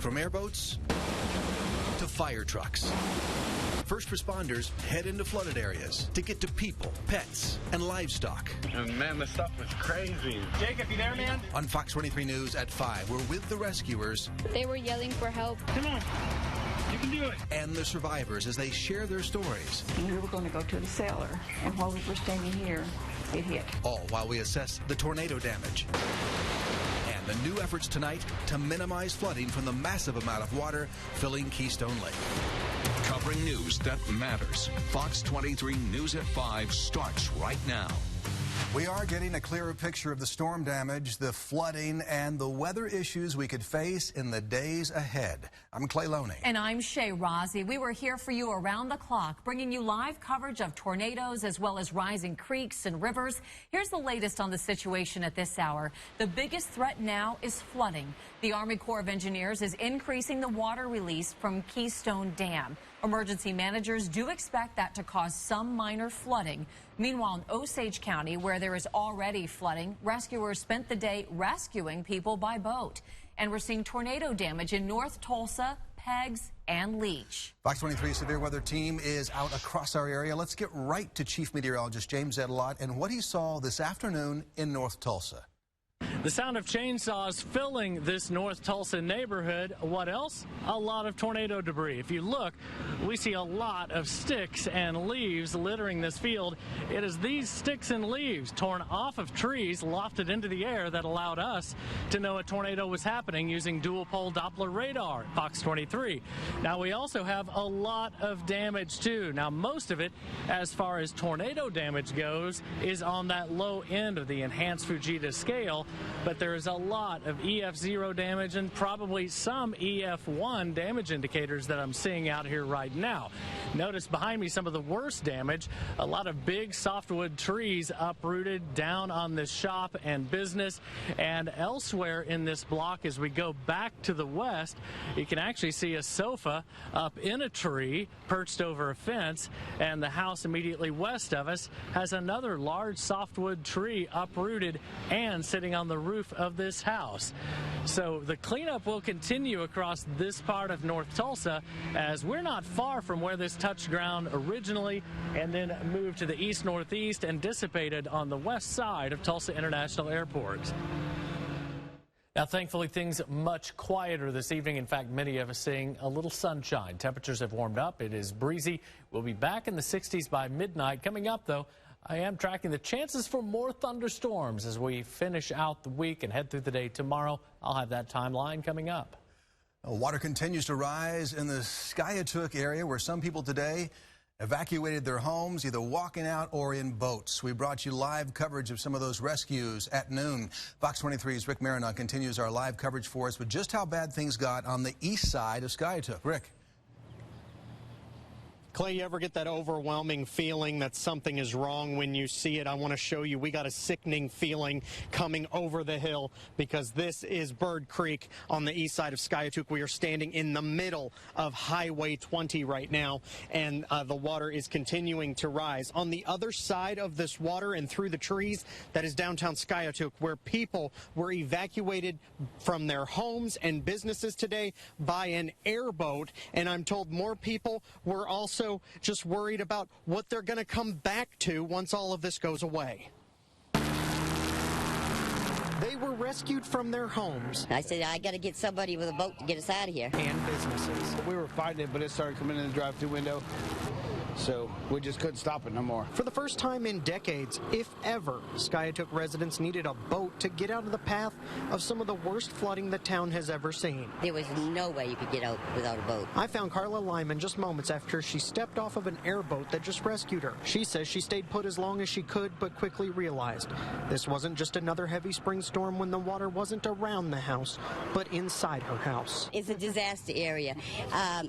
From airboats to fire trucks, first responders head into flooded areas to get to people, pets, and livestock. And man, this stuff was crazy. Jacob, you there, man? On Fox 23 News at 5, we're with the rescuers. They were yelling for help. Come on. You can do it. And the survivors as they share their stories. We were going to go to the cellar, and while we were standing here, it hit. All while we assess the tornado damage. And the new efforts tonight to minimize flooding from the massive amount of water filling Keystone Lake. Covering news that matters. Fox 23 News at 5 starts right now. We are getting a clearer picture of the storm damage, the flooding, and the weather issues we could face in the days ahead. I'm Clay Loney. And I'm Shay Rozzi. We were here for you around the clock, bringing you live coverage of tornadoes as well as rising creeks and rivers. Here's the latest on the situation at this hour. The biggest threat now is flooding. The Army Corps of Engineers is increasing the water release from Keystone Dam. Emergency managers do expect that to cause some minor flooding. Meanwhile, in Osage County, where there is already flooding, rescuers spent the day rescuing people by boat. And we're seeing tornado damage in North Tulsa, Peggs, and Leach. Fox 23 Severe Weather Team is out across our area. Let's get right to Chief Meteorologist James Edelot and what he saw this afternoon in North Tulsa. The sound of chainsaws filling this North Tulsa neighborhood. What else? A lot of tornado debris. If you look, we see a lot of sticks and leaves littering this field. It is these sticks and leaves torn off of trees, lofted into the air, that allowed us to know a tornado was happening using dual-pole Doppler radar at Fox 23. Now, we also have a lot of damage, too. Now, most of it, as far as tornado damage goes, is on that low end of the enhanced Fujita scale. But there is a lot of EF0 damage and probably some EF1 damage indicators that I'm seeing out here right now. Notice behind me some of the worst damage. A lot of big softwood trees uprooted down on this shop and business. And elsewhere in this block, as we go back to the west, you can actually see a sofa up in a tree perched over a fence. And the house immediately west of us has another large softwood tree uprooted and sitting on the roof of this house. So the cleanup will continue across this part of North Tulsa, as we're not far from where this touched ground originally and then moved to the east-northeast and dissipated on the west side of Tulsa International Airport. Now, thankfully, things much quieter this evening. In fact, many of us seeing a little sunshine. Temperatures have warmed up. It is breezy. We'll be back in the 60s by midnight. Coming up, though, I am tracking the chances for more thunderstorms as we finish out the week and head through the day tomorrow. I'll have that timeline coming up. Water continues to rise in the Skiatook area, where some people today evacuated their homes, either walking out or in boats. We brought you live coverage of some of those rescues at noon. Fox 23's Rick Marinon continues our live coverage for us with just how bad things got on the east side of Skiatook. Rick. Clay, you ever get that overwhelming feeling that something is wrong when you see it? I want to show you. We got a sickening feeling coming over the hill because this is Bird Creek on the east side of Skiatook. We are standing in the middle of Highway 20 right now, and the water is continuing to rise. On the other side of this water and through the trees, that is downtown Skiatook, where people were evacuated from their homes and businesses today by an airboat, and I'm told more people were also just worried about what they're going to come back to once all of this goes away. They were rescued from their homes. I said, I got to get somebody with a boat to get us out of here. And businesses. We were fighting it, but it started coming in the drive-through window. So we just couldn't stop it no more. For the first time in decades, if ever, Skiatook residents needed a boat to get out of the path of some of the worst flooding the town has ever seen. There was no way you could get out without a boat. I found Carla Lyman just moments after she stepped off of an airboat that just rescued her. She says she stayed put as long as she could, but quickly realized this wasn't just another heavy spring storm when the water wasn't around the house, but inside her house. It's a disaster area.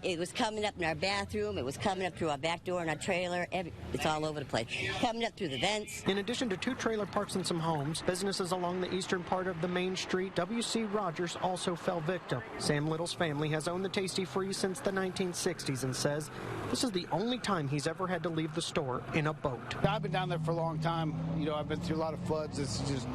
It was coming up in our bathroom. It was coming up through our back door and our trailer. It's all over the place. Coming up through the vents. In addition to 2 trailer parks and some homes, businesses along the eastern part of the main street, W.C. Rogers also fell victim. Sam Little's family has owned the Tasty Freeze since the 1960s and says this is the only time he's ever had to leave the store in a boat. I've been down there for a long time. You know, I've been through a lot of floods. It's just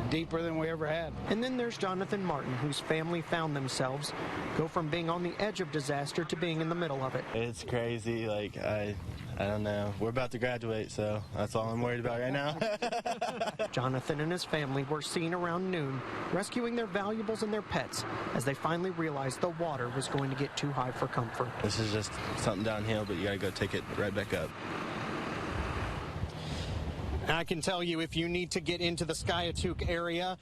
deeper than we ever had. And then there's Jonathan Martin, whose family found themselves go from being on the edge of disaster to being in the middle of it. It's crazy. Like, I don't know. We're about to graduate, so that's all I'm worried about right now. Jonathan and his family were seen around noon rescuing their valuables and their pets as they finally realized the water was going to get too high for comfort. This is just something downhill, but you got to go take it right back up. I can tell you, if you need to get into the Skiatook area,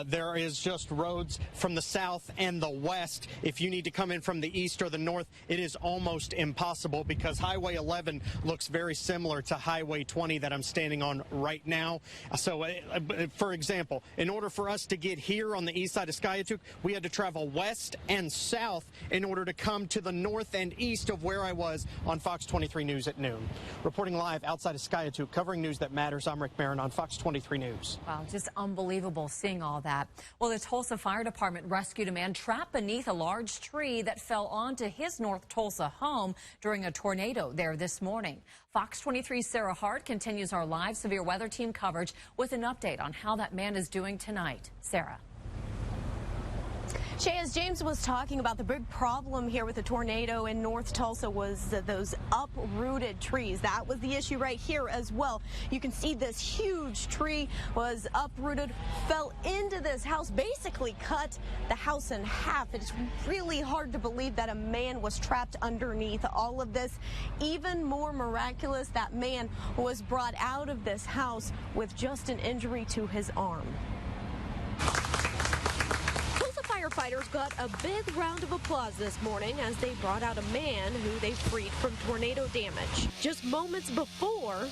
there is just roads from the south and the west. If you need to come in from the east or the north, it is almost impossible because Highway 11 looks very similar to Highway 20 that I'm standing on right now. So, for example, in order for us to get here on the east side of Skiatook, we had to travel west and south in order to come to the north and east of where I was on Fox 23 News at noon. Reporting live outside of Skiatook, covering news that matters. I'm Rick Barron on Fox 23 News. Wow, just unbelievable seeing all that. Well, the Tulsa Fire Department rescued a man trapped beneath a large tree that fell onto his North Tulsa home during a tornado there this morning. Fox 23's Sarah Hart continues our live severe weather team coverage with an update on how that man is doing tonight. Sarah. Shay, as James was talking about, the big problem here with the tornado in North Tulsa was those uprooted trees. That was the issue right here as well. You can see this huge tree was uprooted, fell into this house, basically cut the house in half. It's really hard to believe that a man was trapped underneath all of this. Even more miraculous, that man was brought out of this house with just an injury to his arm. Firefighters got a big round of applause this morning as they brought out a man who they freed from tornado damage. Just moments before,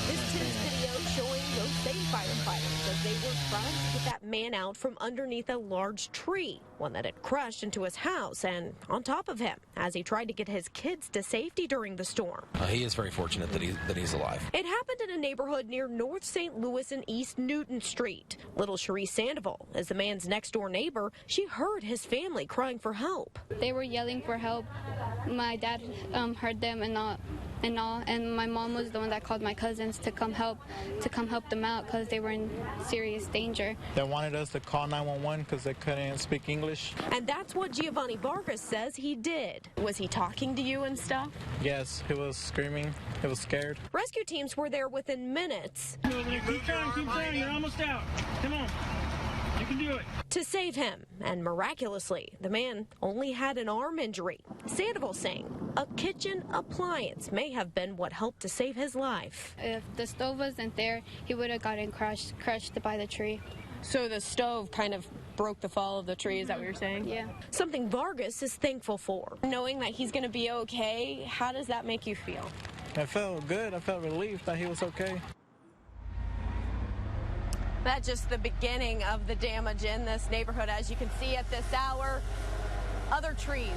this tense video showing those same firefighters as they were trying to get that man out from underneath a large tree, one that had crushed into his house and on top of him as he tried to get his kids to safety during the storm. He is very fortunate that he's alive. It happened in a neighborhood near North St. Louis and East Newton Street. Little Cherie Sandoval is the man's next door neighbor. She heard his family crying for help. They were yelling for help. My dad heard them and my mom was the one that called my cousins to come help them out because they were in serious danger. They wanted us to call 911 because they couldn't speak English. And that's what Giovanni Vargas says he did. Was he talking to you and stuff? Yes, he was screaming. He was scared. Rescue teams were there within minutes. Keep trying, you're almost out. Come on. You can do it. To save him, and miraculously, the man only had an arm injury. Sandoval saying a kitchen appliance may have been what helped to save his life. If the stove wasn't there, he would have gotten crushed by the tree. So the stove kind of broke the fall of the tree, is that what you're saying? Yeah. Something Vargas is thankful for. Knowing that he's going to be okay, how does that make you feel? I felt good. I felt relieved that he was okay. That's just the beginning of the damage in this neighborhood. As you can see at this hour, other trees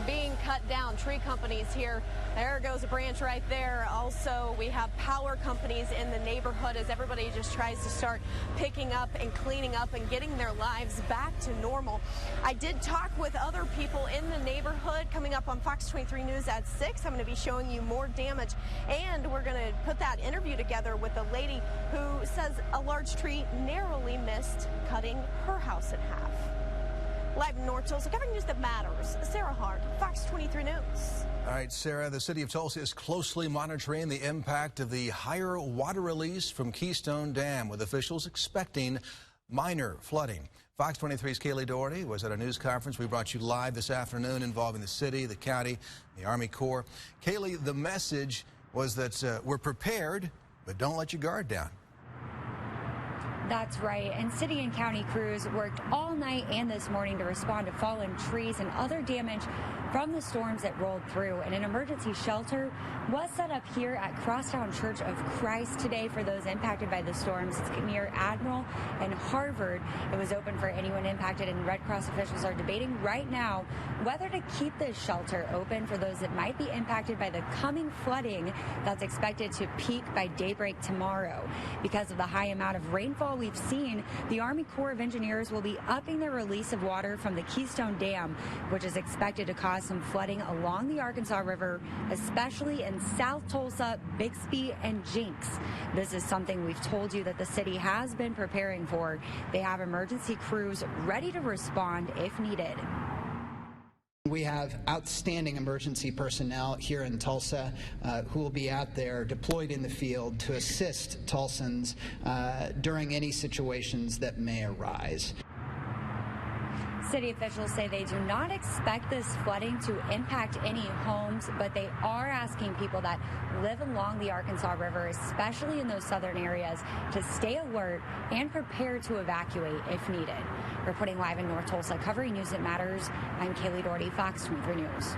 being cut down. Tree companies here. There goes a branch right there. Also, we have power companies in the neighborhood as everybody just tries to start picking up and cleaning up and getting their lives back to normal. I did talk with other people in the neighborhood. Coming up on Fox 23 News at 6, I'm going to be showing you more damage. And we're going to put that interview together with a lady who says a large tree narrowly missed cutting her house in half. Live in North Tulsa, covering news that matters. Sarah Hart, Fox 23 News. All right, Sarah, the city of Tulsa is closely monitoring the impact of the higher water release from Keystone Dam, with officials expecting minor flooding. Fox 23's Kaylee Doherty was at a news conference we brought you live this afternoon involving the city, the county, the Army Corps. Kaylee, the message was that we're prepared, but don't let your guard down. That's right, and city and county crews worked all night and this morning to respond to fallen trees and other damage from the storms that rolled through. And an emergency shelter was set up here at Crosstown Church of Christ today for those impacted by the storms. It's near Admiral and Harvard. It was open for anyone impacted, and Red Cross officials are debating right now whether to keep this shelter open for those that might be impacted by the coming flooding that's expected to peak by daybreak tomorrow. Because of the high amount of rainfall rainfall we've seen, the Army Corps of Engineers will be upping their release of water from the Keystone Dam, which is expected to cause some flooding along the Arkansas River, especially in South Tulsa, Bixby, and Jinx. This is something we've told you that the city has been preparing for. They have emergency crews ready to respond if needed. We have outstanding emergency personnel here in Tulsa who will be out there deployed in the field to assist Tulsans during any situations that may arise. City officials say they do not expect this flooding to impact any homes, but they are asking people that live along the Arkansas River, especially in those southern areas, to stay alert and prepared to evacuate if needed. Reporting live in North Tulsa, covering News That Matters, I'm Kaylee Doherty, Fox 23 News.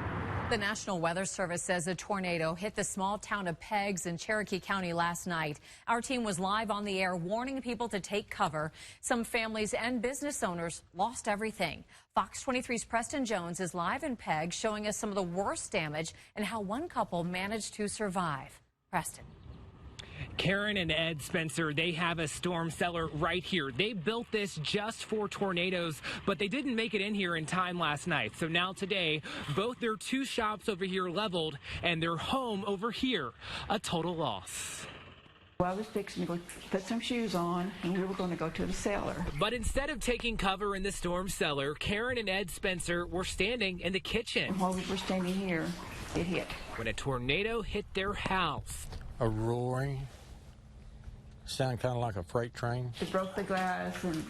The National Weather Service says a tornado hit the small town of Peggs in Cherokee County last night. Our team was live on the air warning people to take cover. Some families and business owners lost everything. Fox 23's Preston Jones is live in Peggs showing us some of the worst damage and how one couple managed to survive. Preston. Karen and Ed Spencer, they have a storm cellar right here. They built this just for tornadoes, but they didn't make it in here in time last night. So now today, both their two shops over here leveled and their home over here, a total loss. Well, I was fixing to go put some shoes on, and we were going to go to the cellar. But instead of taking cover in the storm cellar, Karen and Ed Spencer were standing in the kitchen. And while we were standing here, it hit. When a tornado hit their house. A roaring, sounded kind of like a freight train. It broke the glass and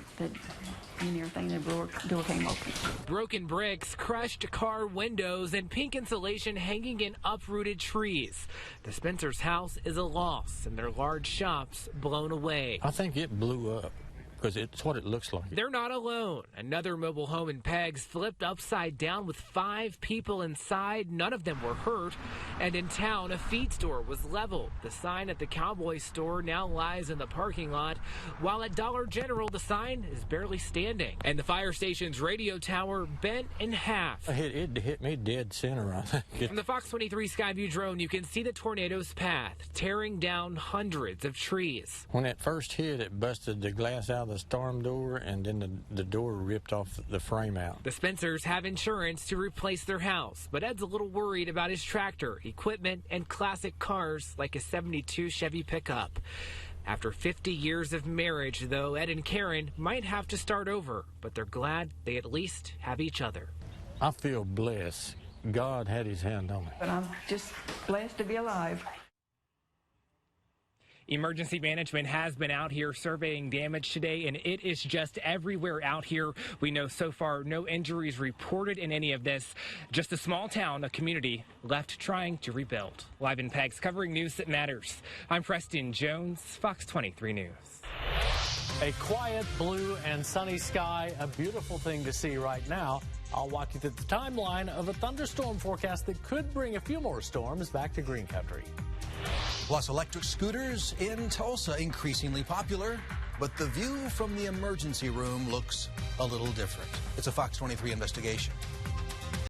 everything. The door came open. Broken bricks, crushed car windows, and pink insulation hanging in uprooted trees. The Spencer's house is a loss, and their large shops blown away. I think it blew up, because it's what it looks like. They're not alone. Another mobile home in Peggs flipped upside down with 5 people inside. None of them were hurt. And in town, a feed store was leveled. The sign at the Cowboy store now lies in the parking lot, while at Dollar General, the sign is barely standing. And the fire station's radio tower bent in half. It hit me dead center, I think. From the Fox 23 Skyview drone, you can see the tornado's path, tearing down hundreds of trees. When it first hit, it busted the glass out of the storm door, and then the door ripped off the frame out. The Spencers have insurance to replace their house, but Ed's a little worried about his tractor, equipment, and classic cars like a 72 Chevy pickup. After 50 years of marriage, though, Ed and Karen might have to start over, but they're glad they at least have each other. I feel blessed. God had his hand on me. But I'm just blessed to be alive. Emergency management has been out here surveying damage today, and it is just everywhere out here. We know so far no injuries reported in any of this. Just a small town, a community left trying to rebuild. Live in Peggs, covering News That Matters. I'm Preston Jones, Fox 23 News. A quiet blue and sunny sky, a beautiful thing to see right now. I'll walk you through the timeline of a thunderstorm forecast that could bring a few more storms back to green country. Plus, electric scooters in Tulsa increasingly popular, but the view from the emergency room looks a little different. It's a Fox 23 investigation.